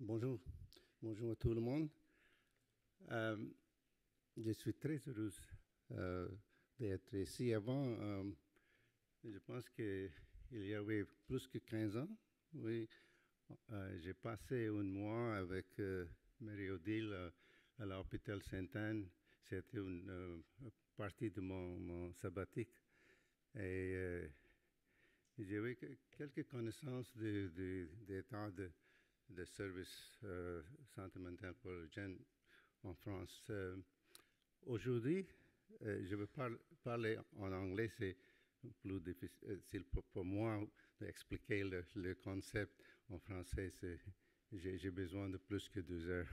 Bonjour, bonjour à tout le monde. Je suis très heureuse d'être ici. Avant, je pense qu'il y avait plus que 15 ans, oui, j'ai passé un mois avec Marie-Odile à l'hôpital Sainte-Anne. C'était une partie de mon sabbatique. Et j'avais quelques connaissances d'état de service santé mentale pour les jeunes en France. Aujourd'hui, je vais parler en anglais, c'est plus difficile pour moi d'expliquer le concept en français. J'ai besoin de plus que 2 heures.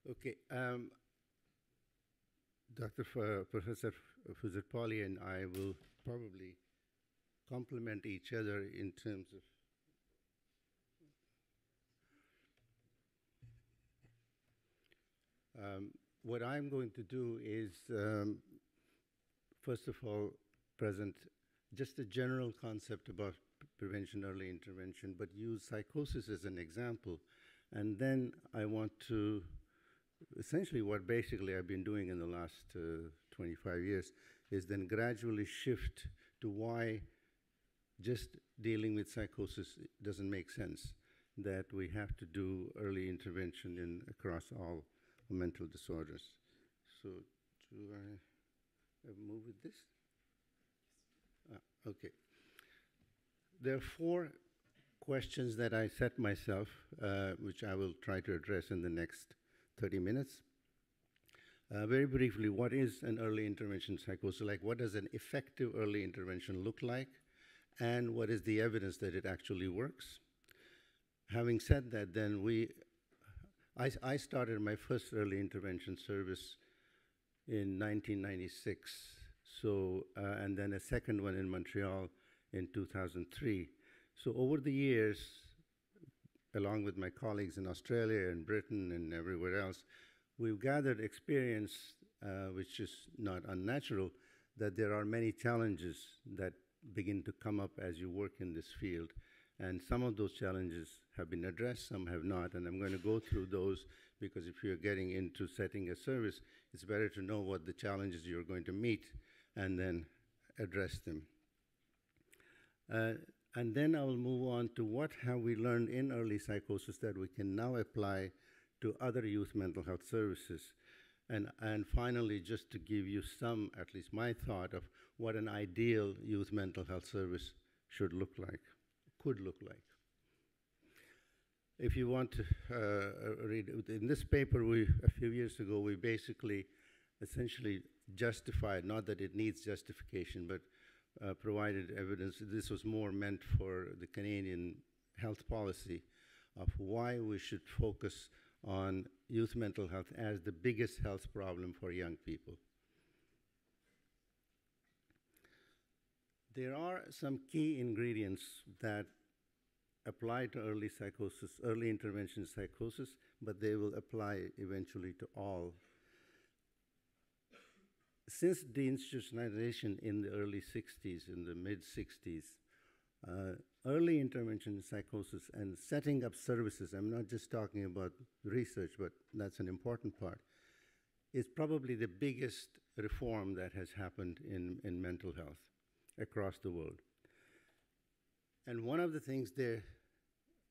Okay. Professor Fuzzer-Polly and I will probably complement each other in terms of what I'm going to do is, first of all, present just a general concept about prevention, early intervention, but use psychosis as an example. And then I want to, essentially what basically I've been doing in the last 25 years, is then gradually shift to why just dealing with psychosis doesn't make sense, that we have to do early intervention across all mental disorders. So do I move with this? Okay. There are 4 questions that I set myself, which I will try to address in the next 30 minutes. Very briefly, what is an early intervention psychosis? Like, what does an effective early intervention look like? And what is the evidence that it actually works? Having said that, then I started my first early intervention service in 1996, so, and then a second one in Montreal in 2003. So over the years, along with my colleagues in Australia and Britain and everywhere else, we've gathered experience, which is not unnatural, that there are many challenges that begin to come up as you work in this field. And some of those challenges have been addressed, some have not, and I'm going to go through those because if you're getting into setting a service, it's better to know what the challenges you're going to meet and then address them. And then I will move on to what have we learned in early psychosis that we can now apply to other youth mental health services. And finally, just to give you some, at least my thought of what an ideal youth mental health service should look like, could look like. If you want to read, in this paper, a few years ago, we basically essentially justified, not that it needs justification, but provided evidence. This was more meant for the Canadian health policy of why we should focus on youth mental health as the biggest health problem for young people. There are some key ingredients that apply to early psychosis, early intervention psychosis, but they will apply eventually to all. Since deinstitutionalization in the early 60s, in the mid-60s, early intervention psychosis and setting up services, I'm not just talking about research, but that's an important part, is probably the biggest reform that has happened in mental health across the world. And one of the things there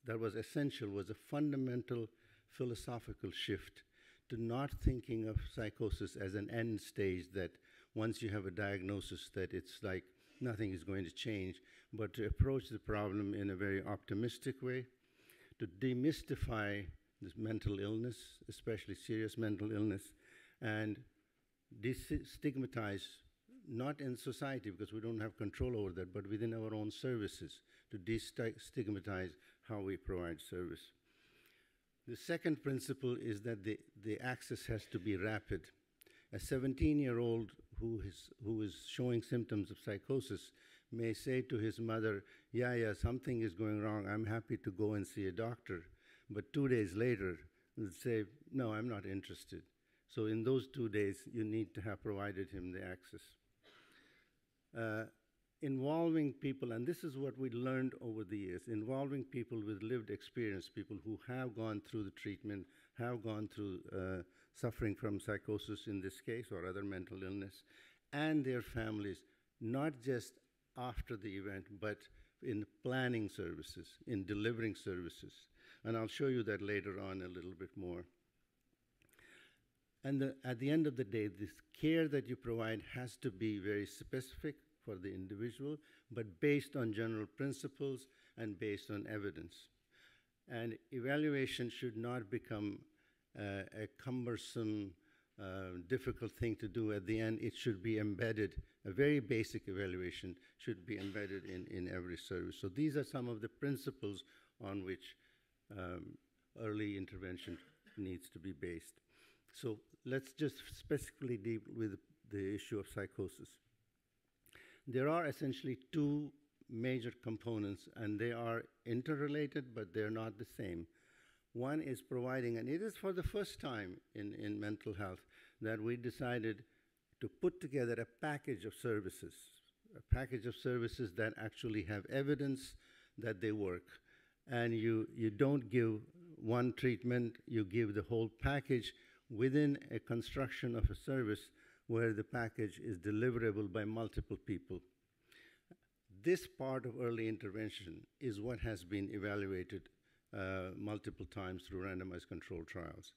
that was essential was a fundamental philosophical shift to not thinking of psychosis as an end stage that once you have a diagnosis that it's like nothing is going to change, but to approach the problem in a very optimistic way, to demystify this mental illness, especially serious mental illness, and destigmatize, not in society because we don't have control over that, but within our own services, to destigmatize how we provide service. The second principle is that the access has to be rapid. A 17-year-old who is showing symptoms of psychosis may say to his mother, yeah, something is going wrong, I'm happy to go and see a doctor. But 2 days later, they'll say, no, I'm not interested. So in those 2 days, you need to have provided him the access. involving people, and this is what we learned over the years, involving people with lived experience, people who have gone through the treatment, have gone through suffering from psychosis in this case or other mental illness, and their families, not just after the event, but in planning services, in delivering services. And I'll show you that later on a little bit more. And at the end of the day, this care that you provide has to be very specific for the individual, but based on general principles and based on evidence. And evaluation should not become a cumbersome, difficult thing to do at the end. It should be embedded. A very basic evaluation should be embedded in every service. So these are some of the principles on which early intervention needs to be based. So let's just specifically deal with the issue of psychosis. There are essentially two major components, and they are interrelated, but they're not the same. One is providing, and it is for the first time in mental health that we decided to put together a package of services that actually have evidence that they work. And you don't give one treatment, you give the whole package within a construction of a service where the package is deliverable by multiple people. This part of early intervention is what has been evaluated multiple times through randomized controlled trials.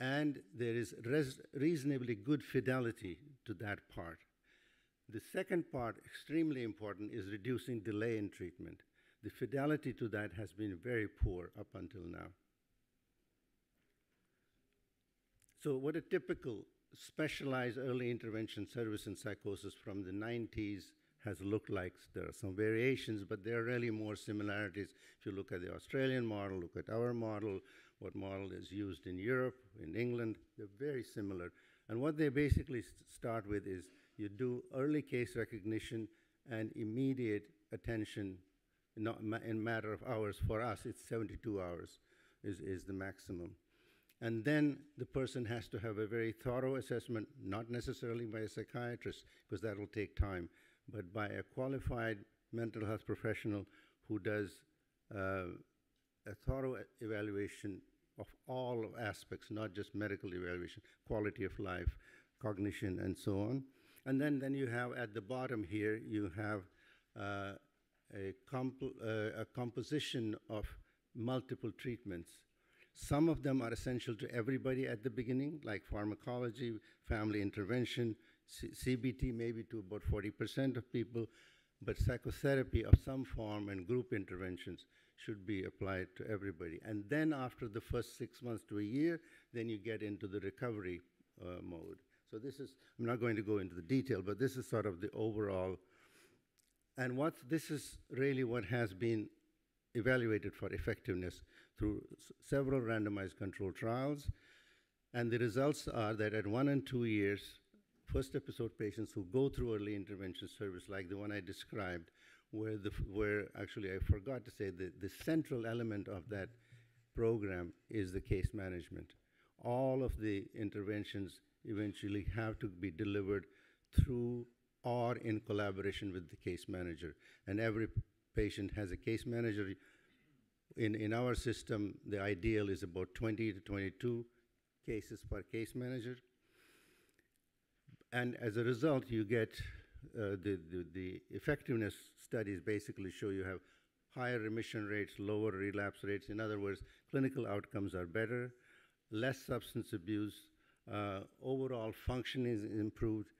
And there is reasonably good fidelity to that part. The second part, extremely important, is reducing delay in treatment. The fidelity to that has been very poor up until now. So what a typical specialized early intervention service in psychosis from the 90s has looked like. There are some variations, but there are really more similarities. If you look at the Australian model, look at our model, what model is used in Europe, in England, they're very similar. And what they basically start with is you do early case recognition and immediate attention in matter of hours. For us, it's 72 hours is the maximum. And then the person has to have a very thorough assessment, not necessarily by a psychiatrist, because that will take time, but by a qualified mental health professional who does a thorough evaluation of all aspects, not just medical evaluation, quality of life, cognition, and so on. And then you have at the bottom here, you have a composition of multiple treatments. Some of them are essential to everybody at the beginning, like pharmacology, family intervention, CBT maybe to about 40% of people, but psychotherapy of some form and group interventions should be applied to everybody. And then after the first 6 months to a year, then you get into the recovery mode. So this is, I'm not going to go into the detail, but this is sort of the overall. And this is really what has been evaluated for effectiveness through several randomized controlled trials. And the results are that at 1 and 2 years, first episode patients who go through early intervention service, like the one I described, where actually I forgot to say that the central element of that program is the case management. All of the interventions eventually have to be delivered through or in collaboration with the case manager. And every patient has a case manager. In our system, the ideal is about 20 to 22 cases per case manager. And as a result, you get the effectiveness studies basically show you have higher remission rates, lower relapse rates. In other words, clinical outcomes are better, less substance abuse, overall function is improved.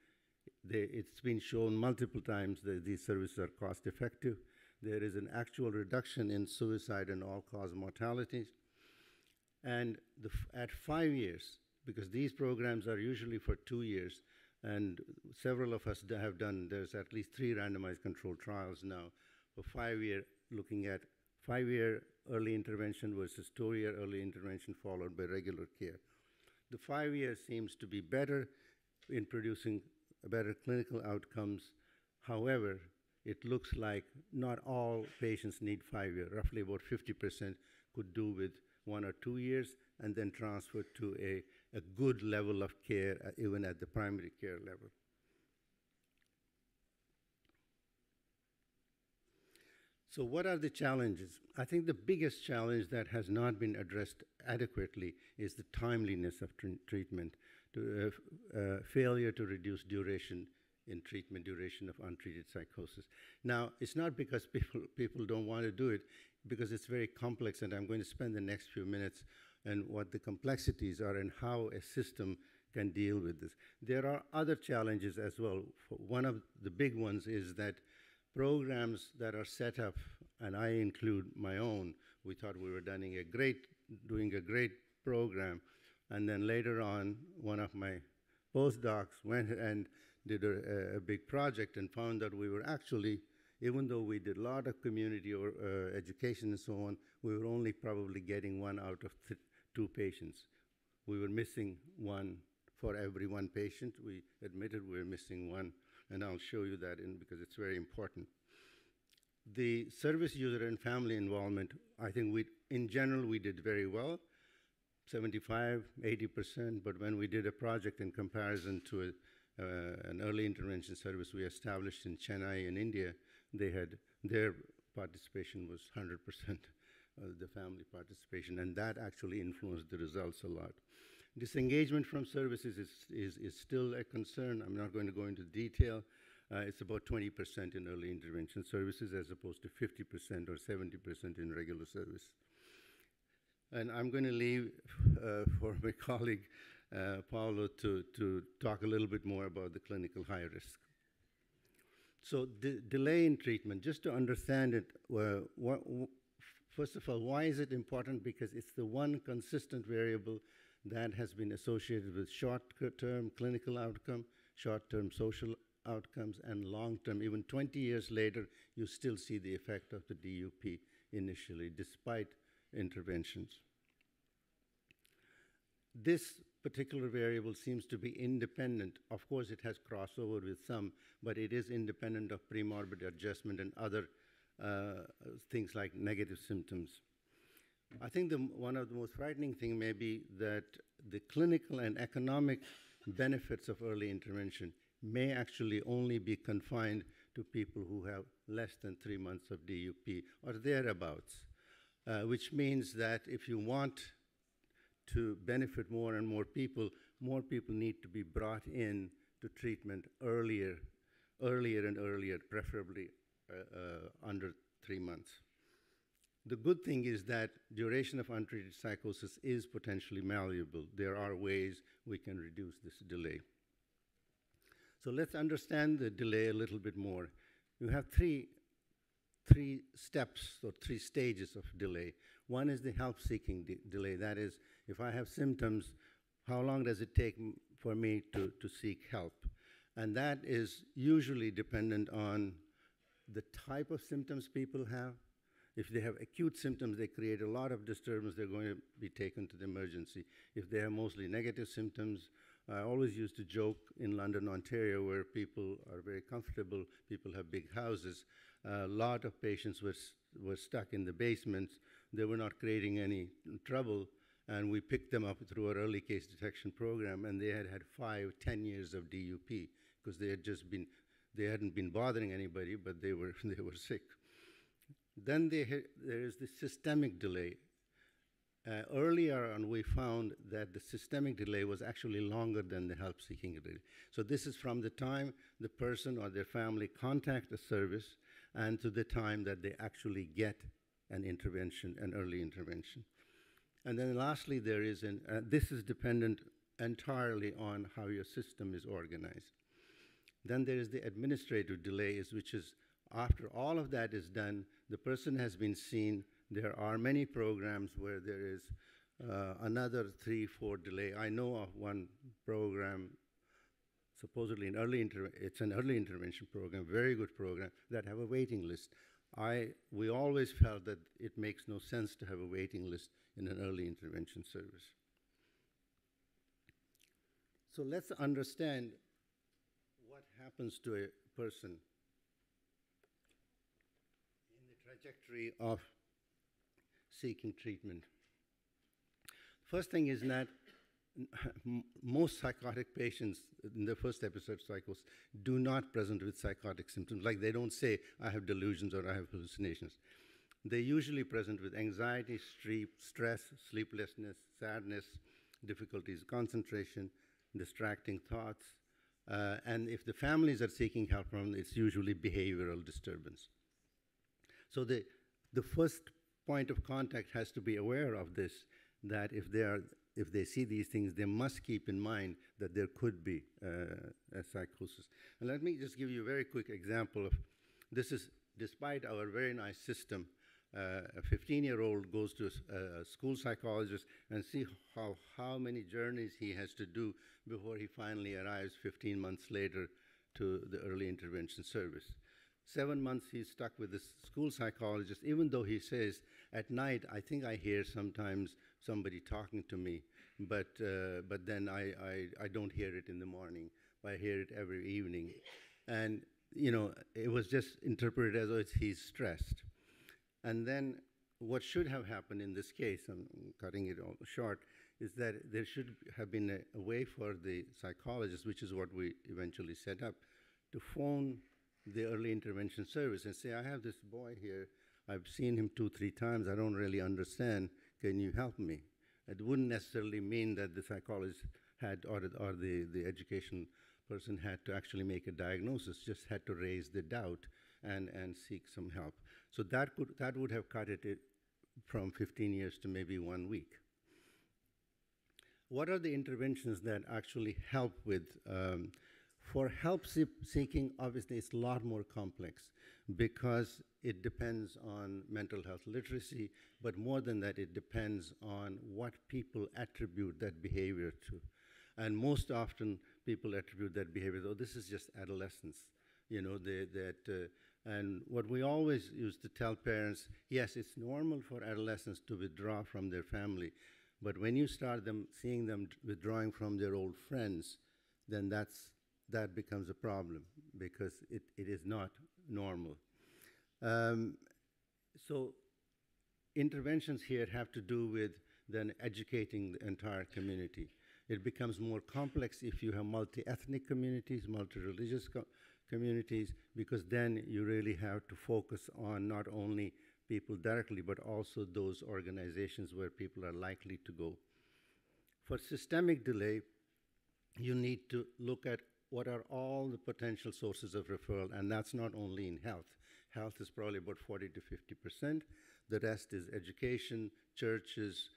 It's been shown multiple times that these services are cost effective. There is an actual reduction in suicide and all-cause mortalities. And at 5 years, because these programs are usually for 2 years, and several of us have done, there's at least 3 randomized controlled trials now for 5 year, looking at 5-year early intervention versus 2-year early intervention followed by regular care. The 5 years seems to be better in producing better clinical outcomes. However, it looks like not all patients need 5 years. Roughly about 50% could do with 1 or 2 years and then transfer to a good level of care, even at the primary care level. So what are the challenges? I think the biggest challenge that has not been addressed adequately is the timeliness of treatment, failure to reduce duration in treatment, duration of untreated psychosis. Now, it's not because people don't want to do it, because it's very complex, and I'm going to spend the next few minutes on what the complexities are and how a system can deal with this. There are other challenges as well. One of the big ones is that programs that are set up, and I include my own, we thought we were doing a great program, and then later on, one of my postdocs went and did a big project and found that we were actually, even though we did a lot of community or education and so on, we were only probably getting 1 out of 2 patients. We were missing 1 for every 1 patient. We admitted we were missing 1, and I'll show you that because it's very important. The service user and family involvement, I think in general, we did very well, 75, 80%, but when we did a project in comparison to an early intervention service we established in Chennai in India, their participation was 100% of the family participation, and that actually influenced the results a lot. Disengagement from services is still a concern. I'm not going to go into detail. It's about 20% in early intervention services as opposed to 50% or 70% in regular service. And I'm going to leave for my colleague, Paolo, to talk a little bit more about the clinical high risk. So delay in treatment, just to understand it, first of all, why is it important? Because it's the one consistent variable that has been associated with short-term clinical outcome, short-term social outcomes, and long-term. Even 20 years later, you still see the effect of the DUP initially, despite interventions. This particular variable seems to be independent. Of course, it has crossover with some, but it is independent of premorbid adjustment and other things like negative symptoms. I think one of the most frightening things may be that the clinical and economic benefits of early intervention may actually only be confined to people who have less than 3 months of DUP or thereabouts, which means that if you want to benefit more and more people need to be brought in to treatment earlier and earlier, preferably under 3 months. The good thing is that duration of untreated psychosis is potentially malleable. There are ways we can reduce this delay. So let's understand the delay a little bit more. You have three steps or 3 stages of delay. One is the help-seeking delay. That is, if I have symptoms, how long does it take for me to seek help? And that is usually dependent on the type of symptoms people have. If they have acute symptoms, they create a lot of disturbance, they're going to be taken to the emergency. If they have mostly negative symptoms, I always used to joke in London, Ontario, where people are very comfortable, people have big houses. A lot of patients were stuck in the basements. They were not creating any trouble, and we picked them up through our early case detection program, and they had 5, 10 years of DUP because they hadn't been bothering anybody, but they were sick. Then there is the systemic delay. Earlier on, we found that the systemic delay was actually longer than the help-seeking delay. So this is from the time the person or their family contact the service and to the time that they actually get an intervention, an early intervention. And then lastly, there is this is dependent entirely on how your system is organized. Then there is the administrative delays, which is after all of that is done, the person has been seen. There are many programs where there is another 3, 4 delay. I know of one program, supposedly it's an early intervention program, very good program, that have a waiting list. We always felt that it makes no sense to have a waiting list in an early intervention service. So let's understand what happens to a person in the trajectory of seeking treatment. First thing is that most psychotic patients in the first episode of psychosis do not present with psychotic symptoms. Like they don't say, I have delusions or I have hallucinations. They usually present with anxiety, stress, sleeplessness, sadness, difficulties, concentration, distracting thoughts. And if the families are seeking help from them, it's usually behavioral disturbance. So the first point of contact has to be aware of this, that if they see these things, they must keep in mind that there could be a psychosis. And let me just give you a very quick example of this. Is despite our very nice system, a 15-year-old goes to a school psychologist and see how many journeys he has to do before he finally arrives 15 months later to the early intervention service. 7 months he's stuck with this school psychologist, even though he says, at night, I think I hear sometimes somebody talking to me, but then I don't hear it in the morning. I hear it every evening. And, you know, it was just interpreted as though he's stressed. And then what should have happened in this case, I'm cutting it all short, is that there should have been a way for the psychologist, which is what we eventually set up, to phone the early intervention service and say, I have this boy here, I've seen him 2-3 times, I don't really understand, can you help me? It wouldn't necessarily mean that the psychologist had, or the education person had to actually make a diagnosis, just had to raise the doubt and seek some help. So that would have cut it from 15 years to maybe 1 week. What are the interventions that actually help with for help seeking, obviously, it's a lot more complex because it depends on mental health literacy, but more than that, it depends on what people attribute that behavior to. And most often, people attribute that behavior, oh, this is just adolescence. You know, and what we always used to tell parents, yes, it's normal for adolescents to withdraw from their family, but when you start seeing them withdrawing from their old friends, then that becomes a problem because it is not normal. So interventions here have to do with then educating the entire community. It becomes more complex if you have multi-ethnic communities, multi-religious communities, because then you really have to focus on not only people directly, but also those organizations where people are likely to go. For systemic delay, you need to look at what are all the potential sources of referral, and that's not only in health. Health is probably about 40 to 50%. The rest is education, churches,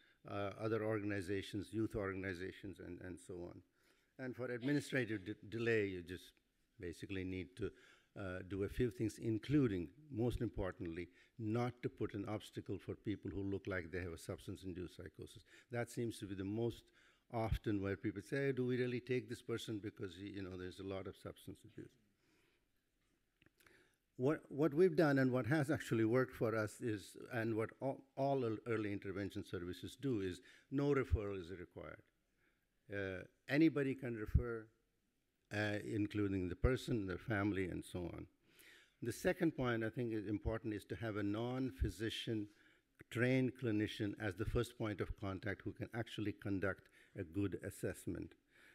other organizations, youth organizations, and so on. And for administrative delay, you just basically need to do a few things, including, most importantly, not to put an obstacle for people who look like they have a substance-induced psychosis. That seems to be the most often where people say, hey, do we really take this person because there's a lot of substance abuse. What we've done and what has actually worked for us is, and what all early intervention services do, is no referral is required. Anybody can refer, including the person, their family, and so on. The second point I think is important is to have a non-physician trained clinician as the first point of contact who can actually conduct a good assessment.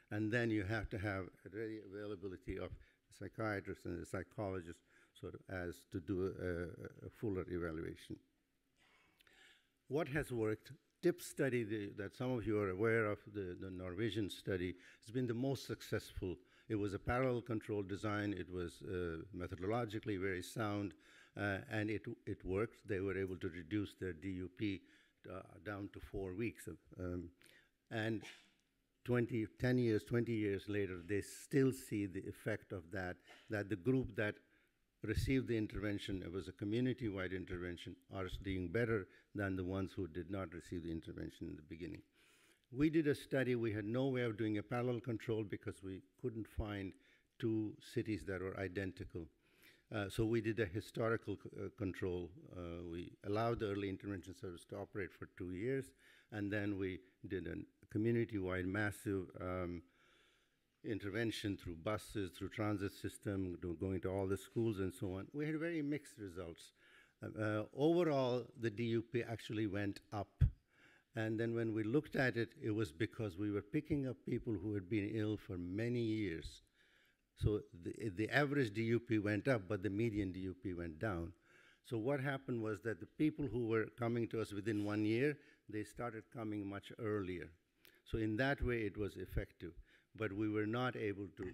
And then you have to have a ready availability of a psychiatrist and a psychologist sort of as to do a fuller evaluation. What has worked? TIPS study that some of you are aware of, the Norwegian study, has been the most successful. It was a parallel control design. It was methodologically very sound, and it worked. They were able to reduce their DUP down to 4 weeks. And 20 years later, they still see the effect of that the group that received the intervention, it was a community-wide intervention, are doing better than the ones who did not receive the intervention in the beginning. We did a study. We had no way of doing a parallel control because we couldn't find 2 cities that were identical. So we did a historical control. We allowed the early intervention service to operate for 2 years, and then we did a community-wide massive intervention through buses, through transit system, going to all the schools and so on. We had very mixed results. Overall, the DUP actually went up, And then when we looked at it, it was because we were picking up people who had been ill for many years. So the average DUP went up, but the median DUP went down. So what happened was that the people who were coming to us within 1 year, they started coming much earlier. So in that way, it was effective. But we were not able to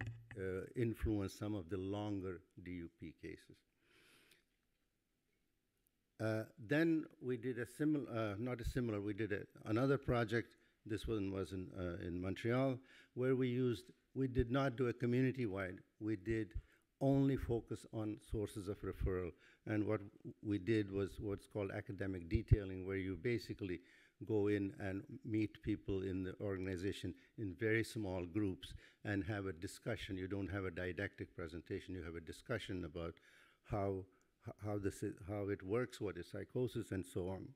influence some of the longer DUP cases. Then we did a similar, not a similar, we did another project. This one was in Montreal, where we did not do a community-wide. We did only focus on sources of referral. And what we did was what's called academic detailing, where you basically go in and meet people in the organization in very small groups and have a discussion. You don't have a didactic presentation. You have a discussion about how it works, what is psychosis, and so on.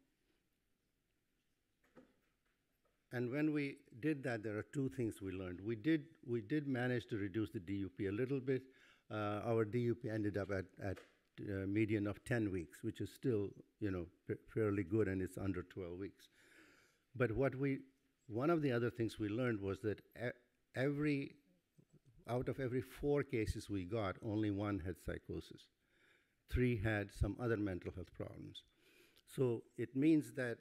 And when we did that, there are two things we learned. We did manage to reduce the DUP a little bit. Our DUP ended up at a median of 10 weeks, which is still, fairly good, and it's under 12 weeks. But one of the other things we learned was that out of every 4 cases we got, only 1 had psychosis. 3 had some other mental health problems. So it means that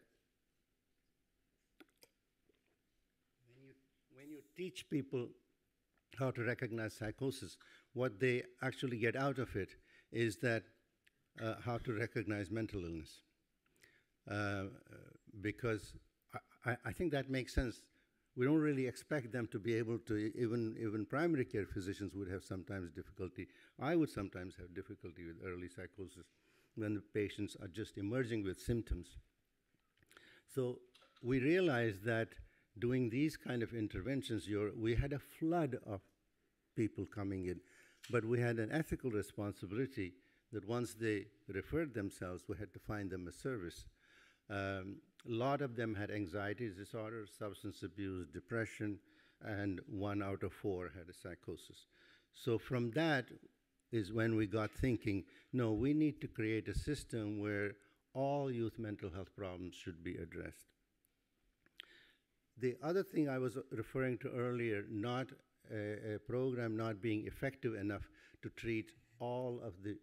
when you teach people how to recognize psychosis, what they actually get out of it is that how to recognize mental illness. Because I think that makes sense. We don't really expect them to be able to, even primary care physicians would have sometimes difficulty. I would sometimes have difficulty with early psychosis when the patients are just emerging with symptoms. So we realized that doing these kind of interventions, we had a flood of people coming in, but we had an ethical responsibility that once they referred themselves, we had to find them a service. A lot of them had anxiety disorders, substance abuse, depression, and 1 out of 4 had a psychosis. So from that is when we got thinking, no, we need to create a system where all youth mental health problems should be addressed. The other thing I was referring to earlier, not a program not being effective enough to treat all of the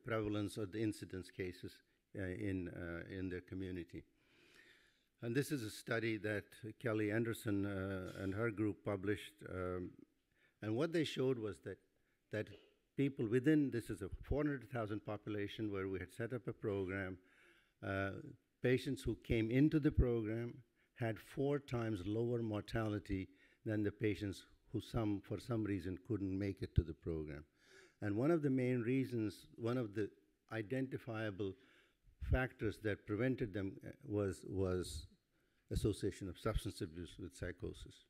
prevalence or the incidence cases in their community. And this is a study that Kelly Anderson and her group published. And what they showed was that people within, this is a 400,000 population where we had set up a program, patients who came into the program had 4 times lower mortality than the patients who for some reason couldn't make it to the program. And one of the main reasons, one of the identifiable factors that prevented them was association of substance abuse with psychosis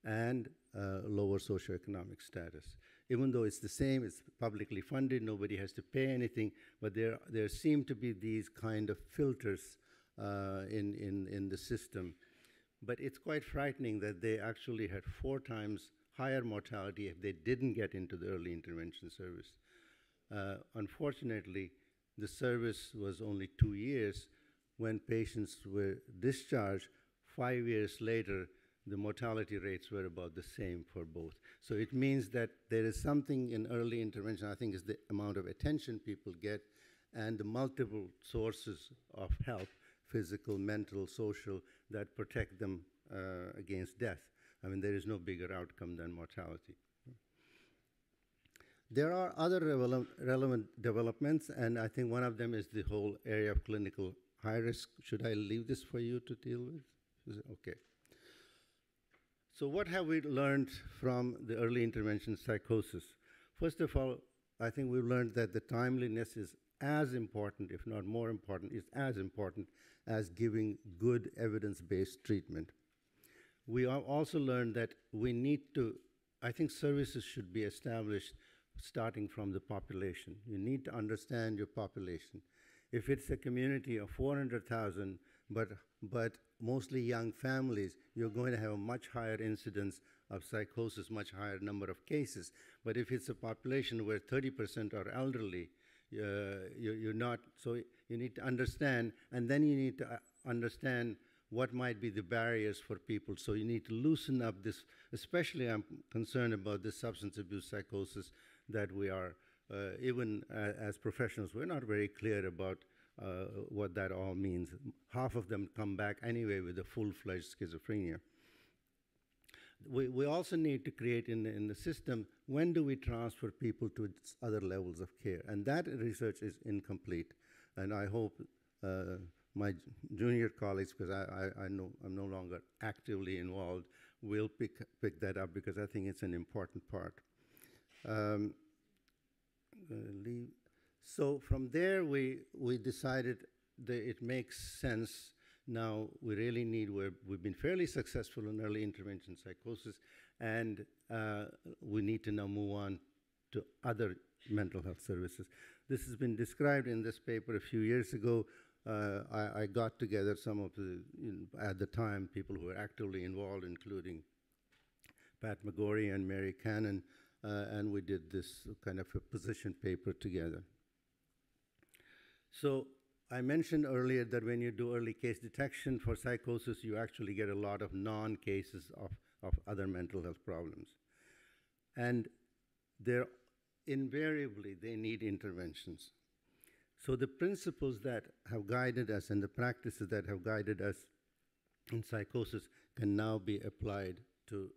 and lower socioeconomic status. Even though it's the same, it's publicly funded, nobody has to pay anything, but there seem to be these kind of filters in the system. But it's quite frightening that they actually had 4 times higher mortality if they didn't get into the early intervention service. Unfortunately, the service was only 2 years. When patients were discharged, 5 years later, the mortality rates were about the same for both. So it means that there is something in early intervention, I think, is the amount of attention people get and the multiple sources of help, physical, mental, social, that protect them against death. I mean, there is no bigger outcome than mortality. There are other relevant developments, and I think one of them is the whole area of clinical high risk. Should I leave this for you to deal with? Okay. So what have we learned from the early intervention psychosis? First of all, I think we've learned that the timeliness is as important, if not more important, is as important as giving good evidence-based treatment. We have also learned that we need to, I think services should be established starting from the population. You need to understand your population. If it's a community of 400,000, but mostly young families, you're going to have a much higher incidence of psychosis, much higher number of cases. But if it's a population where 30% are elderly, you're not, so you need to understand, and then you need to understand what might be the barriers for people. So you need to loosen up this, especially I'm concerned about this substance abuse psychosis that we are, even as professionals, we're not very clear about what that all means. Half of them come back anyway with a full-fledged schizophrenia. We also need to create in the system, when do we transfer people to other levels of care? And that research is incomplete. And I hope my junior colleagues, because I'm no longer actively involved, will pick that up, because I think it's an important part. I'm gonna leave. So from there, we decided that it makes sense. Now we really need, we've been fairly successful in early intervention psychosis, and we need to now move on to other mental health services. This has been described in this paper a few years ago. I got together some of the, at the time, people who were actively involved, including Pat McGorry and Mary Cannon, and we did this kind of a position paper together. So I mentioned earlier that when you do early case detection for psychosis, you actually get a lot of non-cases of other mental health problems. And they're invariably, they need interventions. So the principles that have guided us and the practices that have guided us in psychosis can now be applied to.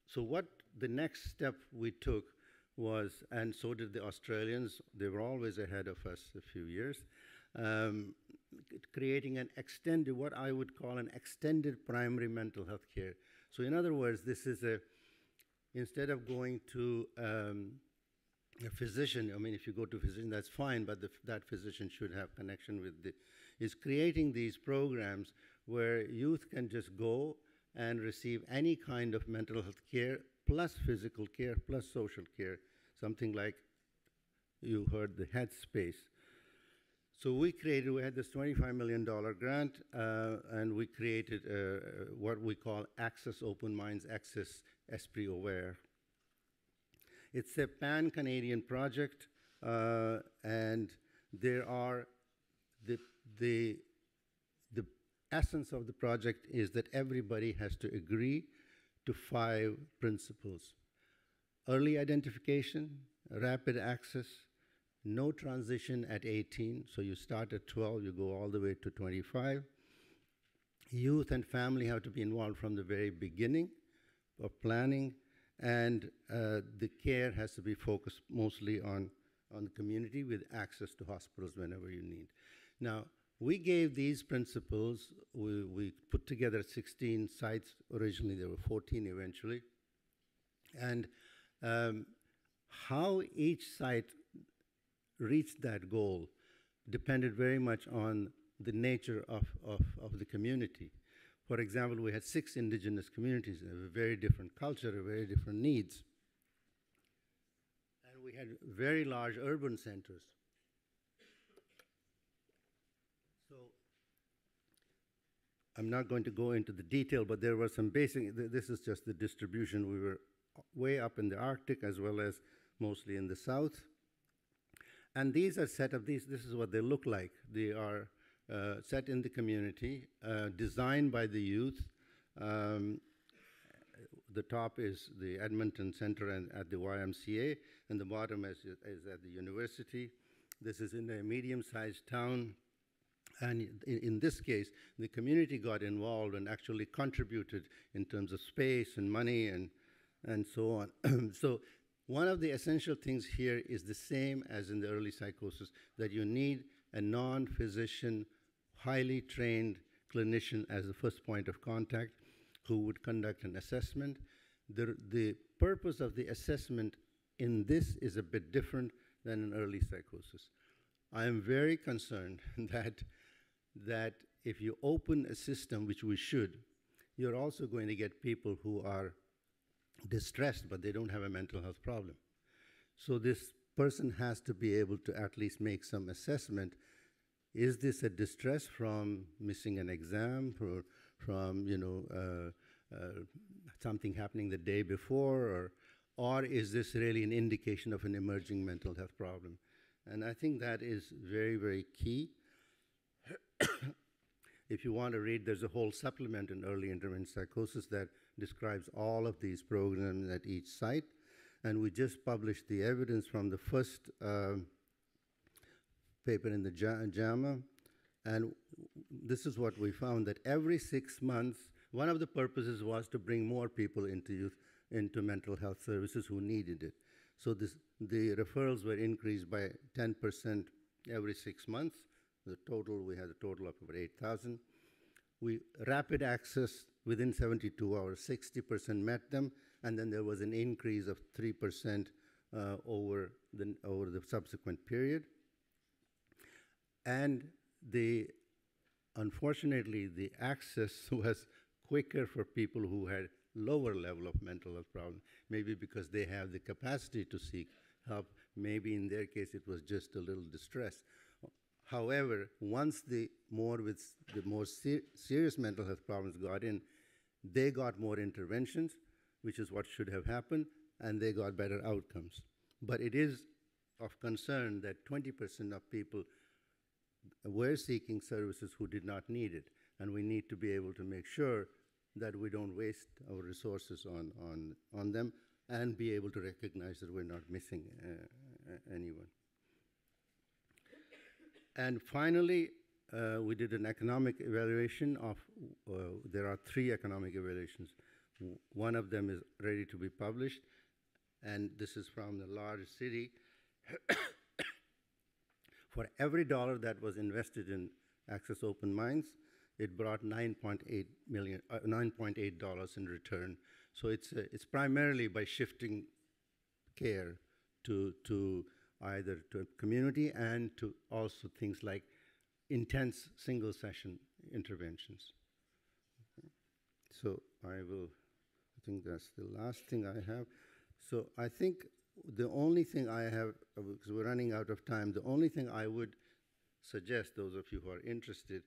So what the next step we took was, and so did the Australians, they were always ahead of us a few years, creating an extended, what I would call an extended primary mental health care. So in other words, this is instead of going to a physician, I mean, if you go to a physician, that's fine, but that physician should have connection with is creating these programs where youth can just go and receive any kind of mental health care, plus physical care, plus social care, something like you heard the Headspace. So we had this $25 million grant, and we created what we call Access Open Minds, Access Esprit Aware. It's a pan-Canadian project, and there are, the essence of the project is that everybody has to agree to 5 principles: early identification, rapid access, no transition at 18, so you start at 12, you go all the way to 25. Youth and family have to be involved from the very beginning of planning, and the care has to be focused mostly on the community with access to hospitals whenever you need. Now, we gave these principles, we put together 16 sites. Originally, there were 14 eventually. And how each site reached that goal depended very much on the nature of the community. For example, we had 6 indigenous communities, a very different culture, very different needs. And we had very large urban centers. So I'm not going to go into the detail, but there was some basic, this is just the distribution. We were way up in the Arctic as well as mostly in the south. And these are set up, this is what they look like. They are set in the community, designed by the youth. The top is the Edmonton Center and at the YMCA, and the bottom is at the university. This is in a medium-sized town. And in this case, the community got involved and actually contributed in terms of space and money and so on. So one of the essential things here is the same as in the early psychosis, that you need a non-physician, highly trained clinician as the first point of contact who would conduct an assessment. The purpose of the assessment in this is a bit different than in early psychosis. I am very concerned that if you open a system, which we should, you're also going to get people who are distressed, but they don't have a mental health problem. So this person has to be able to at least make some assessment. Is this a distress from missing an exam, from something happening the day before, or is this really an indication of an emerging mental health problem? And I think that is very, very key. If you want to read, there's a whole supplement in early intervention psychosis that describes all of these programs at each site. And we just published the evidence from the first paper in the JAMA. And this is what we found, that every 6 months, one of the purposes was to bring more people into mental health services who needed it. So the referrals were increased by 10% every 6 months. We had a total of over 8,000. Rapid access within 72 hours, 60% met them, and then there was an increase of 3% over the subsequent period. And unfortunately, the access was quicker for people who had lower level of mental health problem, maybe because they have the capacity to seek help. Maybe in their case, it was just a little distress. However, once the more serious mental health problems got in, they got more interventions, which is what should have happened, and they got better outcomes. But it is of concern that 20% of people were seeking services who did not need it, and we need to be able to make sure that we don't waste our resources on them and be able to recognize that we're not missing anyone. And finally, we did an economic evaluation of, there are 3 economic evaluations. One of them is ready to be published, and this is from the largest city. For every dollar that was invested in Access Open Minds, it brought $9.8 in return. So it's primarily by shifting care to either to a community and to also things like intense single session interventions. Okay. So I think that's the last thing I have. So I think the only thing I have, because we're running out of time, the only thing I would suggest, those of you who are interested,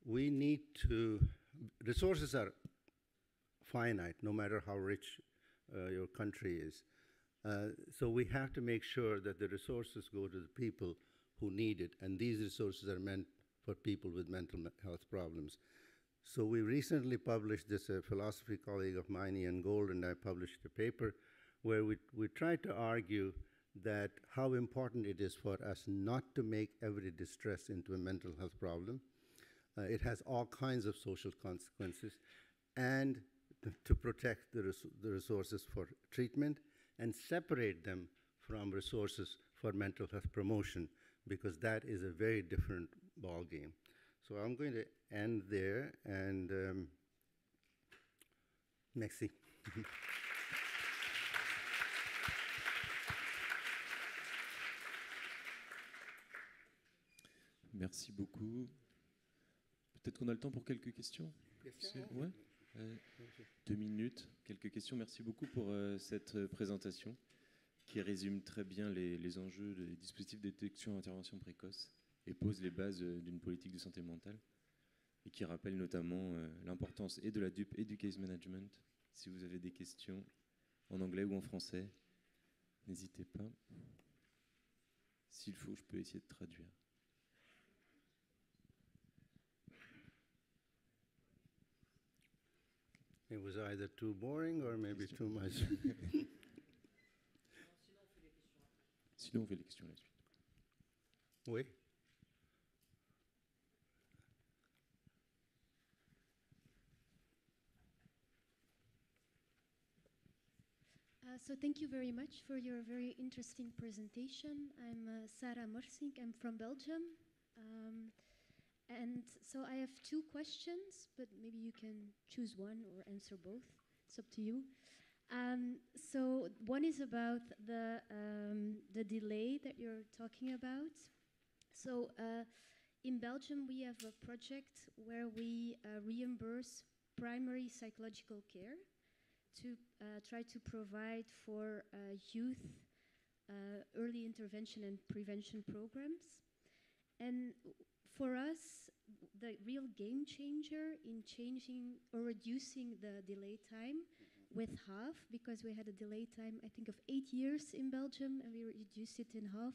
we need to, resources are finite, no matter how rich your country is. So we have to make sure that the resources go to the people who need it, and these resources are meant for people with mental health problems. So we recently published this, a philosophy colleague of mine, Ian Gold, and I published a paper where we tried to argue that how important it is for us not to make every distress into a mental health problem. It has all kinds of social consequences, and to protect the resources for treatment and separate them from resources for mental health promotion, because that is a very different ballgame. So I'm going to end there, and merci. Merci beaucoup. Peut-être qu'on a le temps pour quelques questions. Ouais. 2 minutes, quelques questions. Merci beaucoup pour cette présentation qui résume très bien les enjeux des dispositifs de détection et intervention précoce et pose les bases d'une politique de santé mentale et qui rappelle notamment l'importance et de la DUP et du case management. Si vous avez des questions en anglais ou en français, n'hésitez pas. S'il faut, je peux essayer de traduire. It was either too boring or maybe too much. Sinon, on fait les questions là-dessus. Oui. So thank you very much for your very interesting presentation. I'm Sarah Morsink. I'm from Belgium. And so I have 2 questions, but maybe you can choose one or answer both. It's up to you. So one is about the delay that you're talking about. So in Belgium, we have a project where we reimburse primary psychological care to try to provide for youth early intervention and prevention programs. And for us, the real game changer in changing or reducing the delay time with half, because we had a delay time, I think, of 8 years in Belgium, and we reduced it in half.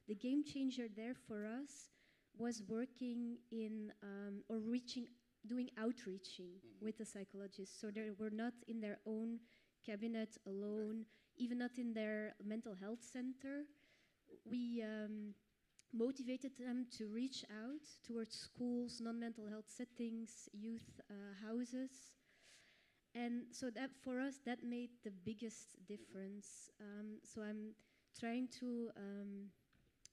The game changer there for us was working in or doing outreaching with the psychologists. So they were not in their own cabinet alone, even not in their mental health center. We motivated them to reach out towards schools, non-mental health settings, youth houses. And so that for us, that made the biggest difference. So I'm trying to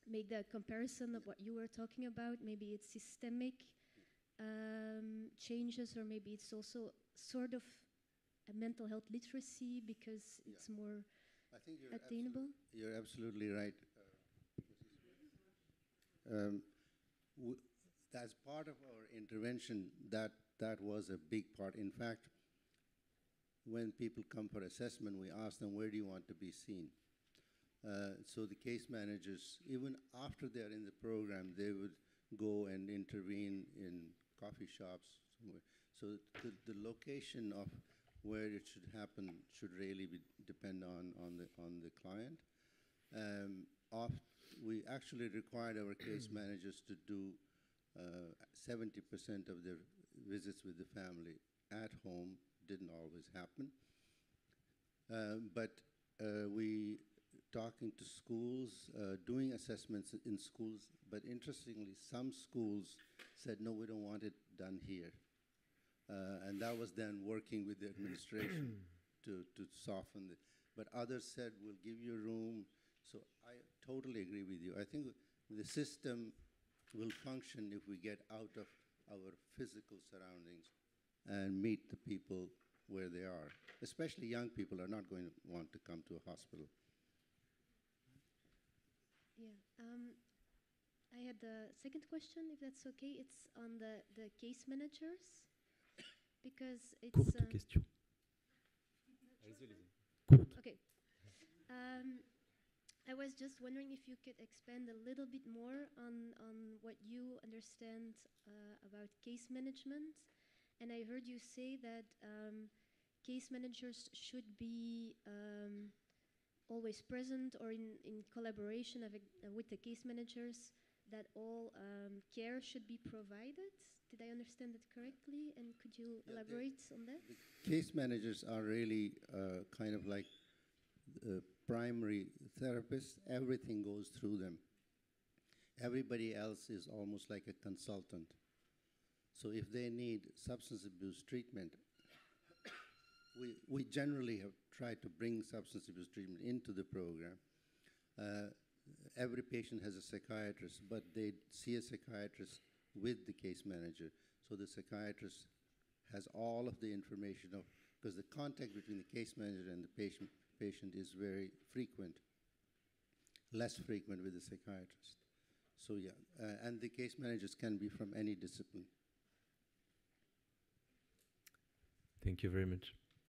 make the comparison of what you were talking about. Maybe it's systemic changes, or maybe it's also sort of a mental health literacy because it's more I think attainable. You're absolutely right. As part of our intervention, that was a big part. In fact, when people come for assessment, we ask them, where do you want to be seen? So the case managers, even after they're in the program, they would go and intervene in coffee shops somewhere. So the location of where it should happen should really depend on the client. We actually required our case managers to do 70% of their visits with the family at home. Didn't always happen. But we talking to schools, doing assessments in schools, but interestingly, some schools said, no, we don't want it done here. And that was then working with the administration to soften it. But others said, we'll give you a room. So I totally agree with you. I think the system will function if we get out of our physical surroundings and meet the people where they are. Especially young people are not going to want to come to a hospital. Yeah. I had the second question, if that's okay. It's on the case managers, because it's... Courte question. Okay. I was just wondering if you could expand a little bit more on what you understand about case management. And I heard you say that case managers should be always present, or in collaboration with the case managers, that all care should be provided. Did I understand that correctly? And could you elaborate on that? The case managers are really kind of like primary therapists. Everything goes through them. Everybody else is almost like a consultant. So if they need substance abuse treatment, we generally have tried to bring substance abuse treatment into the program. Every patient has a psychiatrist, but they see a psychiatrist with the case manager. So the psychiatrist has all of the information of, because the contact between the case manager and the patient is very frequent, less frequent with the psychiatrist. So yeah, and the case managers can be from any discipline. Thank you very much.